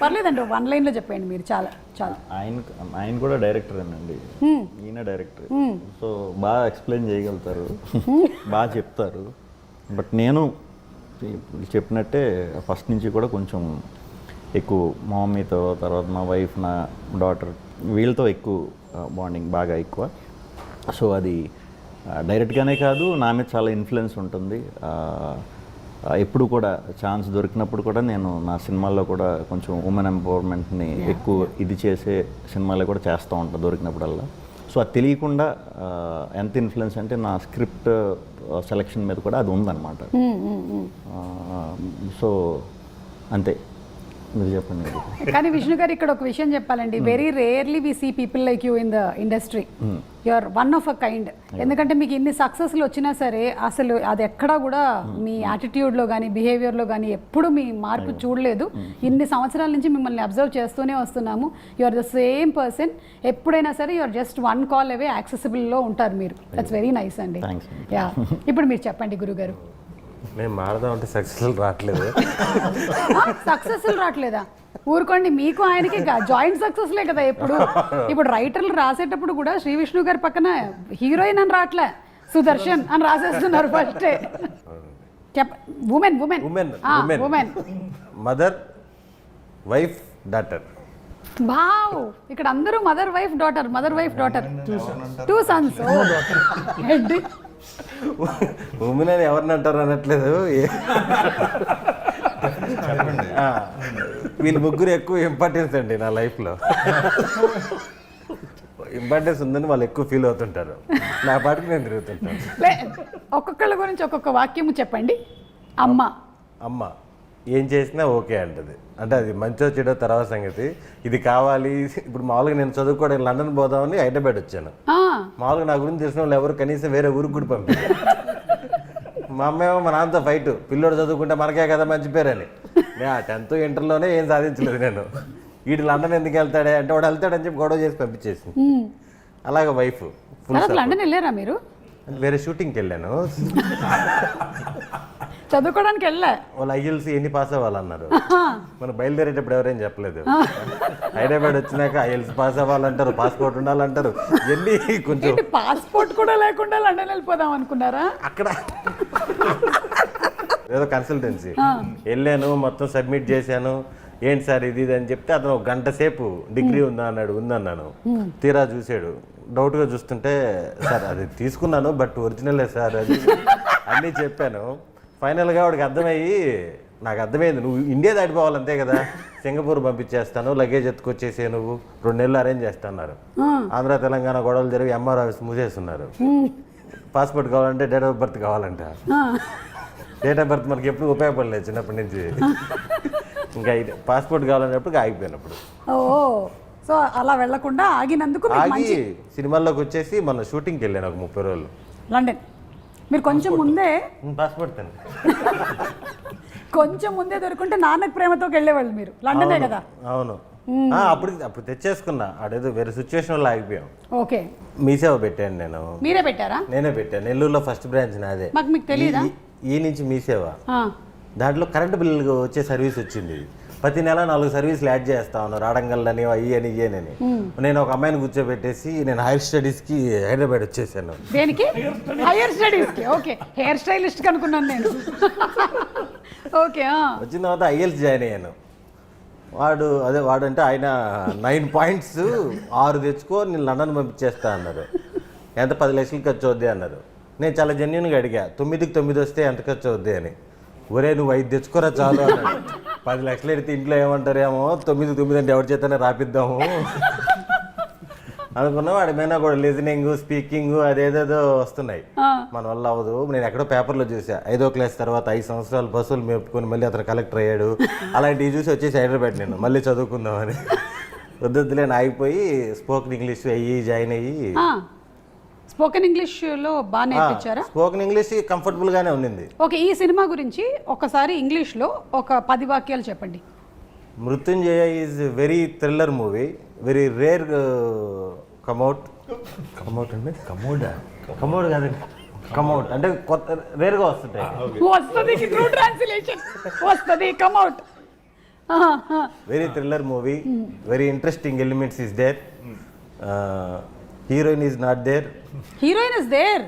పర్లేదండి, 1 లైన్లో చెప్పండి మీరు. చాలా చాలా. ఆయన కూడా డైరెక్టర్ అండి, ఈయన డైరెక్టర్. సో బాగా ఎక్స్ప్లెయిన్ చేయగలుగుతారు, బాగా చెప్తారు. బట్ నేను చెప్పినట్టే ఫస్ట్ నుంచి కూడా కొంచెం ఎక్కువ మా మమ్మీతో, తర్వాత మా వైఫ్, నా డాటర్, వీళ్ళతో ఎక్కువ బాండింగ్ బాగా ఎక్కువ. సో అది డైరెక్ట్గానే కాదు, నా మీద చాలా ఇన్ఫ్లుయెన్స్ ఉంటుంది. ఎప్పుడు కూడా ఛాన్స్ దొరికినప్పుడు కూడా నేను నా సినిమాల్లో కూడా కొంచెం ఉమెన్ ఎంపవర్మెంట్ని ఎక్కువ ఇది చేసే సినిమాలు కూడా చేస్తూ ఉంటాను దొరికినప్పుడల్లా. సో అది తెలియకుండా ఎంత ఇన్ఫ్లుయెన్స్ అంటే నా స్క్రిప్ట్ సెలెక్షన్ మీద కూడా అది ఉందన్నమాట. సో అంతే, మీరు చెప్పండి. కానీ విష్ణు గారు ఇక్కడ ఒక విషయం చెప్పాలండి, very rarely we see people like you in the industry. You are one of a kind. ఎందుకంటే మీకు ఇన్ని సక్సెస్లు వచ్చినా సరే అసలు అది ఎక్కడా కూడా మీ యాటిట్యూడ్లో కానీ బిహేవియర్లో కానీ ఎప్పుడు మీ మార్పు చూడలేదు. ఇన్ని సంవత్సరాల నుంచి మిమ్మల్ని అబ్జర్వ్ చేస్తూనే వస్తున్నాము. You are the same person. ఎప్పుడైనా సరే you are just 1 call away యాక్సెసిబుల్లో ఉంటారు మీరు. దట్స్ వెరీ నైస్ అండి. యా, ఇప్పుడు మీరు చెప్పండి గురుగారు. మేము మారదాం అంటే సక్సెస్ఫుల్ రావట్లేదు. సక్సెస్ఫుల్ రావట్లేదా? ఊరుకోండి, మీకు ఆయనకి జాయింట్ సక్సెస్లే కదా. ఇప్పుడు రైటర్లు రాసేటప్పుడు కూడా శ్రీ విష్ణు గారి పక్కన హీరోయిన్ అని రావట్లే, సుదర్శన్ అని రాసేస్తున్నారు ఫస్టే. Women women women mother, wife, daughter. Wow, ఇక్కడ అందరూ mother wife daughter, mother wife daughter, 2 sons. ఏంటి ఉమెన్ అని ఎవరిని అంటారు అనట్లేదు, వీళ్ళు ముగ్గురు ఎక్కువ ఇంపార్టెన్స్ అండి నా లైఫ్లో. ఇంపార్టెన్స్ ఉందని వాళ్ళు ఎక్కువ ఫీల్ అవుతుంటారు, నా పాటికి నేను తిరుగుతుంటాను. ఒక్కొక్కళ్ళ గురించి ఒక్కొక్క వాక్యము చెప్పండి. అమ్మ ఏం చేసినా ఓకే అంటది, అంటే అది మంచో చెడో తర్వాత సంగతి. ఇది కావాలి. ఇప్పుడు మామూలుగా నేను చదువుకోవడానికి లండన్ పోదామని హైదరాబాద్ వచ్చాను. మామూలుగా నా గురించి తెలిసిన వాళ్ళు ఎవరు కనీసం వేరే ఊరికి కూడా పంపించారు. మా అమ్మేమో మా నాన్నతో ఫైట్, పిల్లోడు చదువుకుంటే మనకే కదా మంచి పేరని. నేను 10th ఇంటర్లోనే ఏం సాధించలేదు నేను. వీడు లండన్ ఎందుకు వెళ్తాడే అంటే వాడు వెళ్తాడని చెప్పి గొడవ చేసి పంపించేసి. అలాగే వైఫ్ లండన్ వెళ్ళారా మీరు? వేరే షూటింగ్కి వెళ్ళాను, చదువుకోవడానికి వెళ్ళా. వాళ్ళు ఐఎల్స్ ఎన్ని పాస్ అవ్వాలన్నారు. మనం బయలుదేరేటప్పుడు ఎవరేం చెప్పలేదు. హైదరాబాద్ వచ్చినాక ఐఎల్స్ పాస్ అవ్వాలంటారు, పాస్పోర్ట్ ఉండాలంటారు. ఎన్ని కొంచెం పాస్పోర్ట్ కూడా లేకుండా లండన్ వెళ్ళిపోదాం అనుకున్నారా? అక్కడ ఏదో కన్సల్టెన్సీ వెళ్ళాను, మొత్తం సబ్మిట్ చేశాను. ఏంటి సార్ ఇది అని చెప్తే అతను 1 గంట సేపు డిగ్రీ ఉందా అన్నాడు. ఉందన్నాను. తీరా చూసాడు, డౌట్గా చూస్తుంటే సార్ అది తీసుకున్నాను బట్ ఒరిజినలే సార్ అది అన్నీ చెప్పాను. ఫైనల్గా వాడికి నాకు అర్థమైంది, నువ్వు ఇండియా దాటిపోవాలి అంతే కదా, సింగపూర్ పంపించేస్తాను, లగేజ్ ఎత్తుకొచ్చేసే, నువ్వు 2 నెలలు అరేంజ్ చేస్తున్నారు. ఆంధ్ర తెలంగాణ గొడవలు జరిగి ఎంఆర్ ఆఫీస్ మూసేస్తున్నారు. పాస్పోర్ట్ కావాలంటే డేట్ ఆఫ్ బర్త్ కావాలంట. డేట్ ఆఫ్ బర్త్ మనకి ఎప్పుడు ఉపయోగపడలేదు చిన్నప్పటి నుంచి. ఇంకా పాస్పోర్ట్ కావాలన్నప్పుడు ఆగిపోయినప్పుడు. సో అలా వెళ్లకుండా ఆగినందుకు ఆగి సినిమాల్లోకి వచ్చేసి మన షూటింగ్కి వెళ్ళాను ఒక 30 రోజులు లండన్. మీరు కొంచెం ముందే పాస్పోర్ట్ కొంచెం ముందే దొరుకుంటే నాన్నకు ప్రేమతో వెళ్ళేవాళ్ళు మీరు, లండనే కదా. అవును. అప్పుడు తెచ్చేసుకున్నా, అదేదో వేరే సిచ్యువేషన్లో ఆగిపోయాం. ఓకే, మీ సేవ పెట్టాను నేను. మీరే పెట్టారా? నేనే పెట్టాను. నెల్లూరులో ఫస్ట్ బ్రాంచ్ నాదే. మాకు మీకు తెలియదా? ఈ నుంచి మీ సేవ, ఆ, దాంట్లో కరెంటు బిల్లు వచ్చే సర్వీస్ వచ్చింది. ప్రతి నెల 4 సర్వీసులు యాడ్ చేస్తా ఉన్నారు, రాడంగల్లని అయ్యని ఇయ్యనని. నేను ఒక అమ్మాయిని కూర్చోబెట్టేసి నేను హైర్ స్టడీస్కి హైదరాబాద్ వచ్చేసాను. దేనికి? హైయర్ స్టడీస్కి. ఓకే, హెయిర్ స్టైలిస్ట్ అనుకున్నాను నేను. ఓకే. వచ్చిన తర్వాత ఐఎల్స్ జాయిన్ అయ్యాను. వాడు అంటే ఆయన 9 పాయింట్స్ 6 తెచ్చుకో, నేను లండన్ పంపించేస్తా అన్నారు. ఎంత 10 లక్షలు ఖర్చు అవుద్ది అన్నారు. నేను చాలా జెన్యున్గా అడిగా, 9కి 9 వస్తే ఎంత ఖర్చు అవుద్ది అని. ఒరే నువ్వు 5 తెచ్చుకోరా చాలు అన్నాడు. 10 లక్షలు ఎడితే ఇంట్లో ఏమంటారేమో, 9 అంటే ఎవరి చేతనే రాపిద్దాము అనుకున్నాం. వాడి మీద కూడా లిజనింగ్, స్పీకింగ్ అదేదేదో వస్తున్నాయి. మన వల్ల అవ్వదు. నేను ఎక్కడో పేపర్లో చూసా, 5వ క్లాస్ తర్వాత 5 సంవత్సరాలు బస్సులు మేపుకొని మళ్ళీ అతను కలెక్టర్ అయ్యాడు. అలాంటివి చూసి వచ్చేసి హైదరాబాద్ నేను మళ్ళీ చదువుకుందామని. వద్దులేని ఆగిపోయి స్పోకెన్ ఇంగ్లీష్ జాయిన్ అయ్యి. స్పోకెన్ ఇంగ్లీష్లో బాగా నేర్పించారా? స్పోకెన్ ఇంగ్లీష్ కంఫర్టబుల్గానే ఉండింది. ఓకే, ఈ సినిమా గురించి ఒకసారి ఇంగ్లీష్లో ఒక 10 వాక్యాలు చెప్పండి. Mrityunjaya is very thriller movie, very rare come out అండి. కమోడ్ కాదండి, కమౌట్ అంటే కొత్త రేర్గా వస్తుంటాయి. వస్తుంది ట్రూ ట్రాన్స్లేషన్, వస్తుంది come out. Very thriller movie, very interesting elements is there. Heroine is not there. Heroine is there.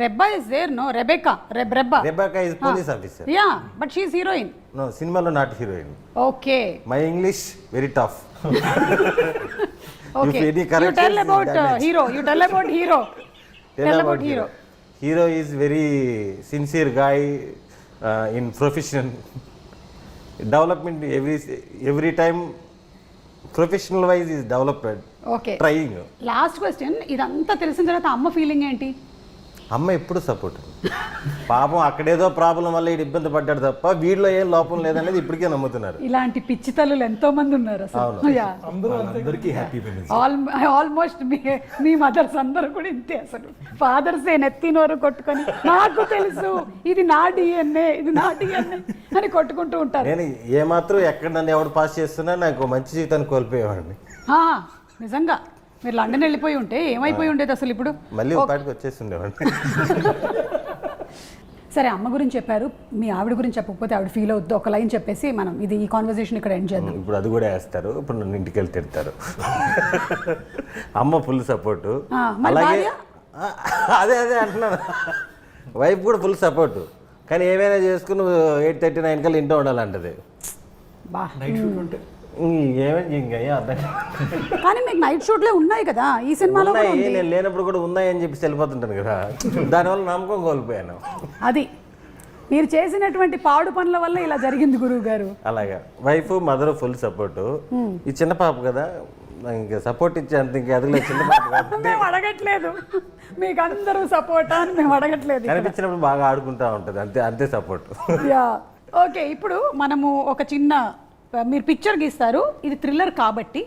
Rebba is there. No, Rebecca. Rebecca is police officer. Yeah, but she is heroine. No, సినిమాలో not heroine. Okay. My English very tough. Okay, you tell about hero. You tell about hero. Tell about hero. Hero is very sincere guy in profession. Development every time professional wise is developed. Okay. Trying. Last question. ఇదంతా తెలిసిన తర్వాత అమ్మ ఫీలింగ్ ఏంటి? అమ్మ ఎప్పుడు సపోర్ట్. పాపం అక్కడేదో ప్రాబ్లం వల్ల వీడు ఇబ్బంది పడ్డాడు తప్ప వీడిలో ఏం లోపం లేదనేది ఇప్పటికే నమ్ముతున్నారు. ఇలాంటి పిచ్చి తల్లులు ఎంతో మంది ఉన్నారు అసలు. అందరికీ హ్యాపీ విమెన్స్. ఆల్మోస్ట్ మీ మదర్స్ అందరూ కూడా ఇంతే అసలు. ఫాదర్స్ నెత్తినోరు కొట్టుకొని నాకు తెలుసు ఇది నా డిఎన్ఏ, ఇది నా డిఎన్ఏ అని కొట్టుకుంటూ ఉంటారు. నేను ఏమాత్రం ఎక్కడ నన్ను ఎవడు పాస్ చేస్తున్నా నాకు మంచి జీవితాన్ని కోల్పోయేవాడిని. నిజంగా మీరు లండన్ వెళ్ళిపోయి ఉంటే ఏమైపోయి ఉండేది అసలు ఇప్పుడు? మళ్ళీ పాటికి వచ్చేసి ఉండేవాడిని. సరే, అమ్మ గురించి చెప్పారు, మీ ఆవిడ గురించి చెప్పకపోతే ఆవిడ ఫీల్ అవుద్దు. ఒక లైన్ చెప్పేసి మనం ఈ కాన్వర్సేషన్ ఇక్కడ ఎండ్ చేద్దాం. ఇప్పుడు అది కూడా వేస్తారు. ఇప్పుడు నన్ను ఇంటికి వెళ్ళి తిడతారు. అమ్మ ఫుల్ సపోర్టు. అలాగే అదే అంటున్నాను, వైఫ్ కూడా ఫుల్ సపోర్టు. కానీ ఏమైనా చేసుకుని 8:39 కల్లా ఇంట్లో ఉండాలంటది. బా, కానీ మీకు నైట్ షూట్లే ఉన్నాయి కదా ఈ సినిమాలో. నేను లేనప్పుడు కూడా ఉన్నాయని చెప్పి వెళ్ళిపోతుంటాను కదా, దానివల్ల నమ్మకం కోల్పోయాను. అది మీరు చేసినటువంటి పాడు పనుల వల్ల ఇలా జరిగింది గురువు గారు. అలాగా వైఫ్ మదర్ ఫుల్ సపోర్టు. ఈ చిన్న పాప కదా, ఇంకా సపోర్ట్ ఇచ్చేంత ఇంకా ఎదగలేదు. చిన్న పాప మేము అడగట్లేదు మీకు అందరూ సపోర్ట్ అని, మేము అడగట్లేదు. కనిపించినప్పుడు బాగా ఆడుకుంటా ఉంటుంది, అంతే సపోర్ట్. Yeah, okay. ఇప్పుడు మనము ఒక చిన్న, మీరు పిక్చర్ గీస్తారు, ఇది థ్రిల్లర్ కాబట్టి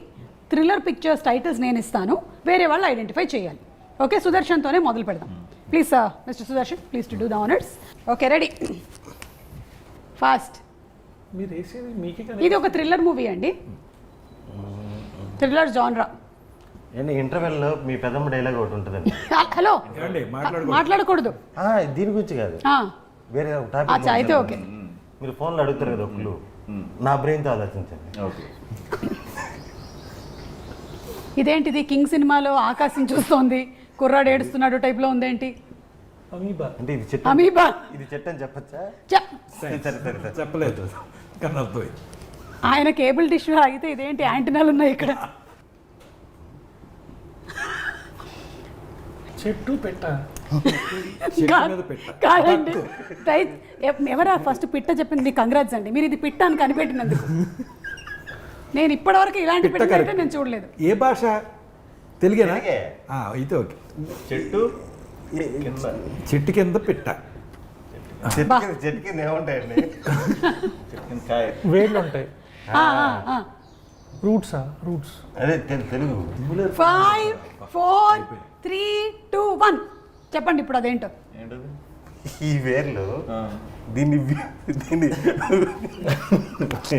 థ్రిల్లర్ పిక్చర్స్ టైటిల్స్ నేను ఇస్తాను, వేరే వాళ్ళు ఐడెంటిఫై చేయాలి. ఓకే, సుదర్శన్తోనే మొదలు పెడదాం. Please mister Sudarshan, please to do the honours. Okay, ready, fast. మీరు వేసేది మీకే కదా. ఇది ఒక థ్రిల్లర్ మూవీ అండి, థ్రిల్లర్ జాన్రా. ఇంటర్వెల్లో మీ పెద్దమ్మ డైలాగ్ ఒకటి ఉంటుందండి. హలో, మాట్లాడకూడదు దీని గురించి కాదు, వేరే టాపిక్ అయితే. ఓకే, మీరు ఫోన్లో అడుగుతారు కదా ఒకళ్ళు, నా బ్రెయిన్తో ఆలోచించండి. ఓకే. ఇదేంటిది కింగ్ సినిమాలో ఆకాశం చూస్తోంది కుర్రాడు ఏడుస్తున్నాడు టైప్లో ఉందేంటి? అమీబా అంటే ఇది చెట్టు. అమీబా ఇది చెట్టు అని చెప్పచ్చా? సరే చెప్పలేదు కానీ అర్థమైంది. ఆయన కేబుల్ డిష్ అయితే ఇదేంటి యాంటీనాలు ఉన్నాయి ఇక్కడ? చెట్టు పెట్ట కాదండి, ఎవరా ఫస్ట్ పిట్ట చెప్పింది? మీకు కంగ్రాట్స్ అండి, మీరు ఇది పిట్ట అని కనిపెట్టినందుకు. నేను ఇప్పటివరకు ఇలాంటి పిట్ట అయితే నేను చూడలేదు. ఏ భాష? తెలుగేనా? అయితే ఓకే. చెట్టు కింద పిట్ట. చెట్టు కింద ఏముంటాయండి? వేర్లు ఉంటాయి. రూట్సా? రూట్స్. అదే తెలుగు. 5 4 3 2 1 చెప్పండి ఇప్పుడు అదేంటో. ఈ వేర్లు దీన్ని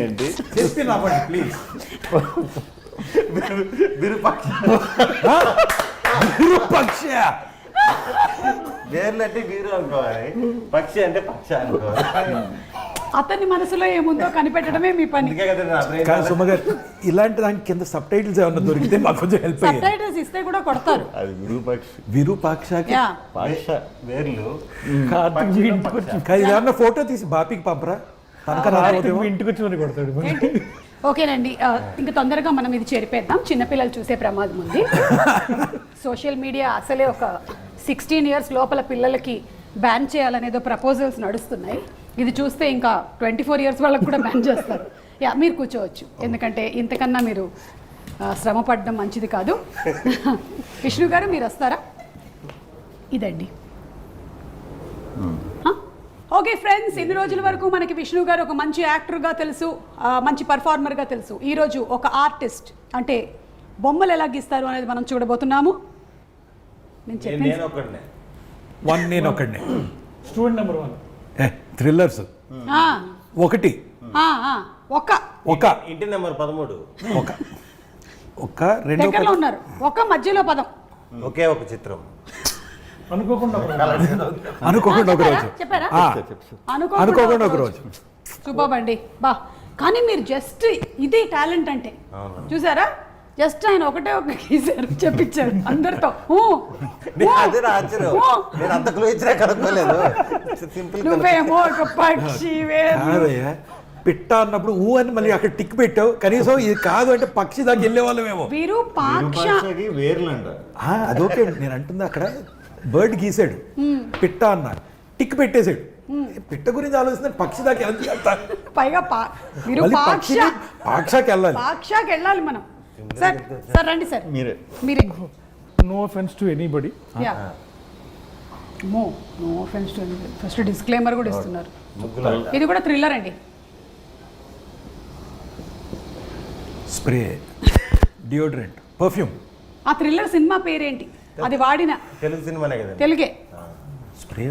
ఏంటి చెప్పి నాపండి ప్లీజ్. విరూపాక్ష విరూపాక్ష. వేర్లు అంటే వీరు అనుకోవాలి, పక్షి అంటే పక్ష అనుకోవాలి. అతని మనసులో ఏముందో కనిపెట్టడమే మీ పని. అందుకే కదా నా brain కానీ సుమ గారు ఇలాంటి దానికి కింద సబ్ టైటిల్స్ ఏమన్నా దొరికితే మాకు కొంచెం హెల్ప్ సబ్ అయ్యేది. టైటిల్స్ ఇస్తే కూడా కొడతారు. అది విరూపాక్షి విరూపాక్షకి యా పాక్ష వేర్లు కార్తీక్ మీ ఇంటికి వచ్చి కానీ ఏమన్నా ఫోటో తీసి బాపీకి పంపరా తనక కార్తీక్ రాకపోతేమో. మీ ఇంటికి వచ్చి మరి కొడతాడు. ఏంటి? ఓకేనండి, ఇంకా తొందరగా మనం ఇది చెరిపేద్దాం, చిన్నపిల్లలు చూసే ప్రమాదం ఉంది. సోషల్ మీడియా అసలే ఒక 16 years లోపల పిల్లలకి బ్యాన్ చేయాలనేదో ప్రపోజల్స్ నడుస్తున్నాయి. ఇది చూస్తే ఇంకా 24 years వాళ్ళకి కూడా బ్యాన్ చేస్తారు. యా మీరు కూర్చోవచ్చు, ఎందుకంటే ఇంతకన్నా మీరు శ్రమ పడడం మంచిది కాదు. విష్ణు గారు మీరు వస్తారా? ఇదండి. ఓకే ఫ్రెండ్స్, ఇన్ని రోజుల వరకు మనకి విష్ణు గారు ఒక మంచి యాక్టర్గా తెలుసు, మంచి పర్ఫార్మర్గా తెలుసు. ఈరోజు ఒక ఆర్టిస్ట్, అంటే బొమ్మలు ఎలా గీస్తారు అనేది మనం చూడబోతున్నాము. నేను చెప్పాను నేను ఒకడినే. నేను ఒకడిని. Student number 1. థ్రిల్లర్స్ ఒకటి ఒక ఇంటి నెంబర్ 13. ఒక ఒక రెండో దగ్గరలో ఉన్నారు, ఒక మధ్యలో పదం. ఒకే ఒక చిత్రం. అనుకోకుండా అనుకోకుండా ఒక రోజు. చెప్పారా? అనుకోకుండా ఒక రోజు. సూపర్ అండి. బా, కానీ మీరు జస్ట్ ఇది టాలెంట్ అంటే చూసారా, జస్ట్ ఆయన ఒకటే ఒక గీసారు, చెప్పించారు అందరితో. అదే నా ఆశ్చర్యం, నేను అంత క్లూ ఇచ్చినా కనుక్కోలేదు. సింపుల్. నువ్వేమో ఒక పక్షి కాదయ్యా, పిట్ట అన్నప్పుడు ఊ అని మళ్ళీ అక్కడ టిక్ పెట్టావు. కనీసం ఇది కాదు అంటే పక్షి దాకా వెళ్ళే వాళ్ళమేమో. విరూపాక్ష వేర్లు అంట. అదొకే నేను అంటుంది, అక్కడ బర్డ్ గీసాడు, పిట్ట అన్న టిక్ పెట్టేశాడు. పిట్ట గురించి ఆలోచిస్తే పక్షి దాకా వెళ్తా, పైగా విరూపాక్ష పాక్షాకి వెళ్ళాలి. పాక్షాకి వెళ్ళాలి మనం. సార్ సార్ రండి సార్, మీరే. No offence to anybody. Yeah no offence to anybody. First disclaimer కూడా ఇస్తున్నారు. ఇది కూడా థ్రిల్లర్ అండి. Spray, deodorant, perfume. ఆ థ్రిల్లర్ సినిమా పేరేంటి? అది వాడిన తెలుగు సినిమానే కదా. తెలుగే. స్ప్రే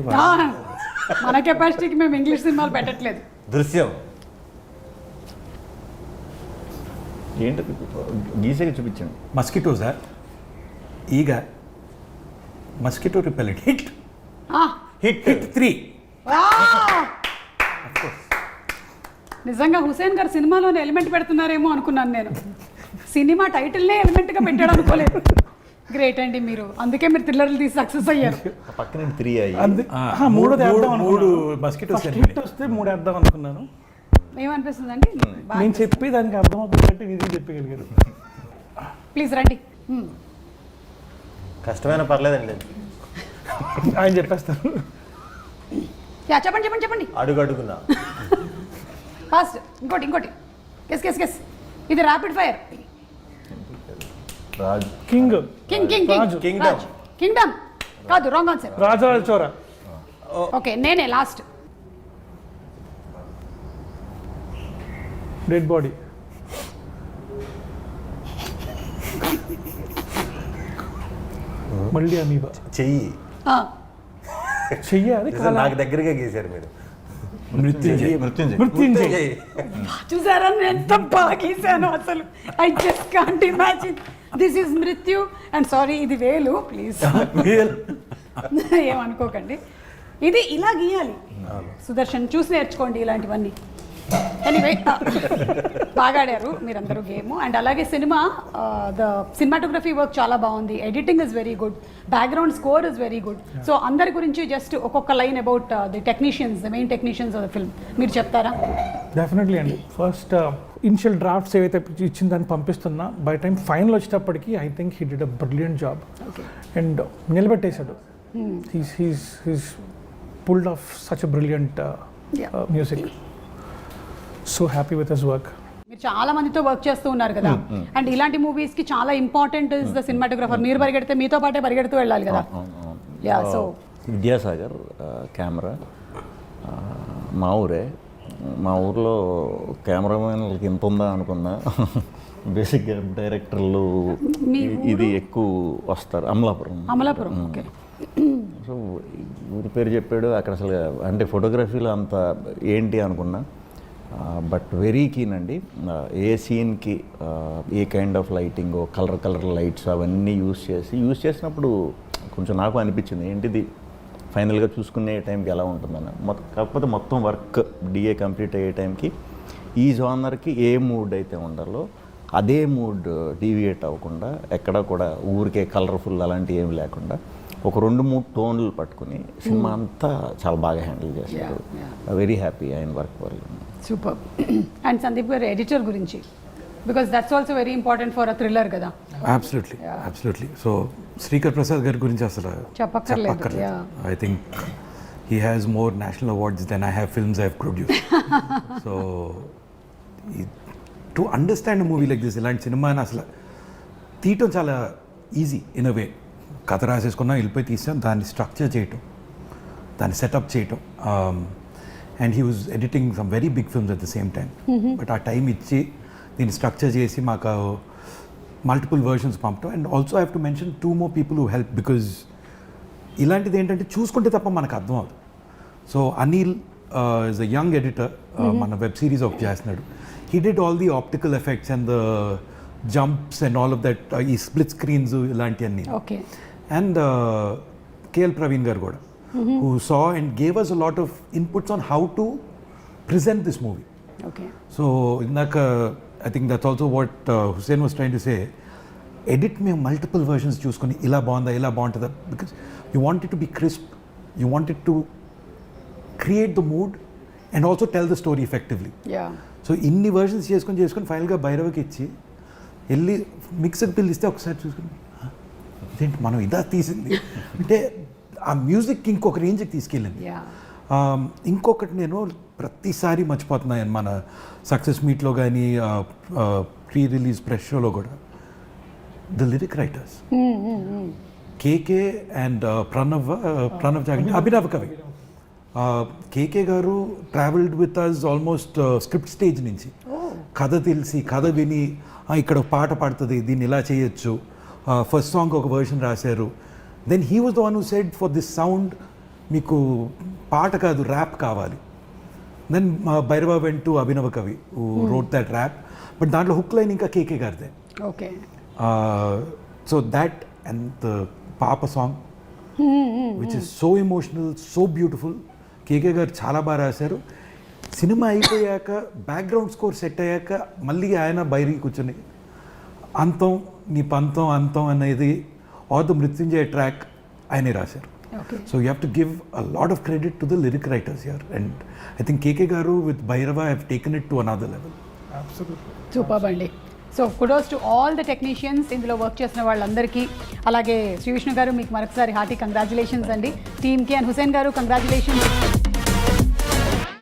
మన కెపాసిటీకి మేము ఇంగ్లీష్ సినిమాలు పెట్టట్లేదు. దృశ్యం. ఏంటి గీసేగా చూపించండి. మస్కిటోసా? ఈగ, మస్కిటో రిపెలెంట్. Hit hit 3. నిజంగా హుసేన్ గారు సినిమాలోనే ఎలిమెంట్ పెడుతున్నారేమో అనుకున్నాను నేను. సినిమా టైటిల్నే ఎలిమెంట్గా పెట్టాడు అనుకోలేదు. గ్రేట్ అండి మీరు, అందుకే మీరు థ్రిల్లర్లు తీసి సక్సెస్ అయ్యారు. పక్కన 3 అయ్యి. మూడోది వేద్దాం మూడు అనుకున్నాను. మస్కిటోస్. ఫస్ట్ హిట్ వస్తే 3 వేద్దాం అనుకున్నాను. ఏమనిపిస్తుంది అండి? నేను చెప్పి దానికి అర్థం అవుతుందంటే ఇది చెప్పగలిగారు. ప్లీజ్ రండి. కష్టమైన పర్లేదండి. ఆయన చెప్పేస్తారు. యా చెప్పండి చెప్పండి చెప్పండి. అడుగడుగునా. ఫాస్ట్. ఇంకోటి గెస్. ఇది ర్యాపిడ్ ఫైర్. రాజు. కింగ్ రాజు. కింగ్డమ్ కాదు, రాంగ్ ఆన్సర్. రాజరాజ చోర. ఓకే, నేనే లాస్ట్. Dead body. మళ్ళీ అమీబా. చెయ్యి. చెయ్యాలి. నాకు దగ్గరగా గీశారు మీరు. మృత్యుంజయ్. చూసారా నేను ఎంత బాగా గీసాను అసలు. I just can't imagine. This is మృత్యు అండ్ సారీ, ఇది వేలు, ప్లీజ్ ఏమనుకోకండి. ఇది ఇలా గీయాలి. సుదర్శన్ చూసి నేర్చుకోండి ఇలాంటివన్నీ. ఎనీవే, బాగా ఆడారు మీరందరూ గేమ్. అండ్ అలాగే ద సినిమాటోగ్రఫీ వర్క్ చాలా బాగుంది, editing is very good, background score is very good. So అందరి గురించి జస్ట్ ఒక్కొక్క line about the technicians, the main technicians of the film మీరు చెప్తారా? డెఫినెట్లీ అండి. ఫస్ట్ ఇనిషియల్ డ్రాఫ్ట్స్ ఏవైతే ఇచ్చిన దాన్ని పంపిస్తున్నా, బై టైం ఫైనల్ వచ్చేటప్పటికి I think he did a brilliant job. And నిలబెట్టేశాడు. He's pulled off such a brilliant music. So happy with his work. మీరు చాలా మందితో వర్క్ చేస్తూ ఉన్నారు కదా, అండ్ ఇలాంటి మూవీస్ కి చాలా ఇంపార్టెంట్ ఇస్ ద సినిమాటోగ్రఫర్. మీరు పరిగెడితే మీతో పాటే పరిగెడుతూ వెళ్ళాలి కదా. యా, సో విద్యాసాగర్ కెమెరా మా ఊరే. మా ఊర్లో కెమెరామెన్లకి ఎంత ఉందా అనుకున్నా. బేసిక్గా డైరెక్టర్లు ఇది ఎక్కువ వస్తారు. అమలాపురం. ఓకే. సో ఊరి పేరు చెప్పాడు అక్కడ అసలు అంటే ఫోటోగ్రఫీలో అంత ఏంటి అనుకున్నా, బట్ వెరీ కీన్ అండి. ఏ సీన్కి ఏ kind of lighting, colour lights అవన్నీ యూస్ చేసినప్పుడు కొంచెం నాకు అనిపించింది ఏంటిది ఫైనల్గా చూసుకునే టైంకి ఎలా ఉంటుందని. కాకపోతే మొత్తం వర్క్ డిఏ కంప్లీట్ అయ్యే టైంకి ఈ జానర్కి ఏ మూడ్ అయితే ఉండాలో అదే మూడ్ డీవియేట్ అవ్వకుండా, ఎక్కడ కూడా ఊరికే కలర్ఫుల్ అలాంటివి ఏమి లేకుండా ఒక 2-3 టోన్లు పట్టుకుని సినిమా అంతా చాలా బాగా హ్యాండిల్ చేస్తారు. వెరీ హ్యాపీ ఆయన వర్క్ వల్ల. సూపర్. అండ్ సందీప్ గారు ఎడిటర్ గురించి, because that's also very important for a thriller కదా. అబ్సల్యూట్లీ. సో శ్రీకర్ ప్రసాద్ గారి గురించి అసలు చెప్పక్కర్లేదు. I think he has more national awards than I have films I have produced. So to understand movie like this, ఇలాంటి సినిమాని అసలు తీయటం చాలా ఈజీ ఇన్ అ వే. కథ రాసేసుకున్నా వెళ్ళిపోయి తీసాం, దాన్ని స్ట్రక్చర్ చేయటం, దాన్ని సెటప్ చేయటం. And he was editing some very big films at the same time. But ఆ టైం ఇచ్చి దీన్ని స్ట్రక్చర్ చేసి మాకు మల్టిపుల్ వర్షన్స్ పంపటం. And also I have to mention 2 more people who help, because ఇలాంటిది ఏంటంటే చూసుకుంటే తప్ప మనకు అర్థం అవుతుంది. So Anil is a young editor, మన వెబ్ సిరీస్ ఒకటి చేస్తున్నాడు. He did all the optical effects and the jumps and all of that, ఈ స్ప్లిట్ స్క్రీన్స్ ఇలాంటివన్నీ. ఓకే. అండ్ కేఎల్ ప్రవీణ్ గారు కూడా, who saw and gave us a lot of inputs on how to present this movie. Okay. So indaka I think that's also what Hussein was trying to say. Edit మేము మల్టిపుల్ వర్షన్స్ చూసుకొని ఇలా బాగుంటుందా, because you want it to be crisp, you want it to create the mood and also tell the story effectively. So ఇన్ని వర్షన్స్ చేసుకొని ఫైనల్గా భైరవకి ఇచ్చి వెళ్ళి మిక్స్డ్ బిల్ ఇస్తే ఒకసారి చూసుకుని ఇదేంటి మనం ఇదా తీసింది అంటే ఆ మ్యూజిక్ ఇంకొక రేంజ్కి తీసుకెళ్ళింది. ఇంకొకటి నేను ప్రతిసారి మర్చిపోతున్నాను మన సక్సెస్ మీట్లో కానీ ప్రీ రిలీజ్ ప్రెస్ షోలో కూడా, the lyric writers KK and Pranav జాగండి, Abhinav Kavi. KK garu travelled with us almost script stage నుంచి, కథ తెలిసి కథ విని ఇక్కడ పాట పాడుతుంది దీన్ని ఇలా చేయొచ్చు, ఫస్ట్ సాంగ్ ఒక వర్షన్ రాశారు. Then he was the one who said for this sound మీకు పాట కాదు ర్యాప్ కావాలి. Then Bhairava vent to Abhinava Kavi who wrote that rap, but దాంట్లో హుక్ లైన్ ఇంకా కేకే గారిదే. Okay. So that and the పాప song which is so emotional, so beautiful. KK garu చాలా బాగా రాశారు. సినిమా అయిపోయాక బ్యాక్గ్రౌండ్ స్కోర్ సెట్ అయ్యాక మళ్ళీ ఆయన బయటికి కూర్చొని అంతం నీ పంతం అంతం అనేది ఆర్ ద మృత్యుంజయ ట్రాక్ ఆయనే రాశారు. So you have to give a lot of credit to the lyric writers here. And I think KK garu with Bhairava have taken it to another level. Super అండి. So kudos to all the technicians, ఇందులో వర్క్ చేసిన వాళ్ళందరికీ. అలాగే శ్రీ విష్ణు గారు మీకు మరొకసారి హార్టీ కంగ్రాచులేషన్స్ అండి టీమ్కి. అండ్ హుసేన్ గారు కంగ్రాచులేషన్స్.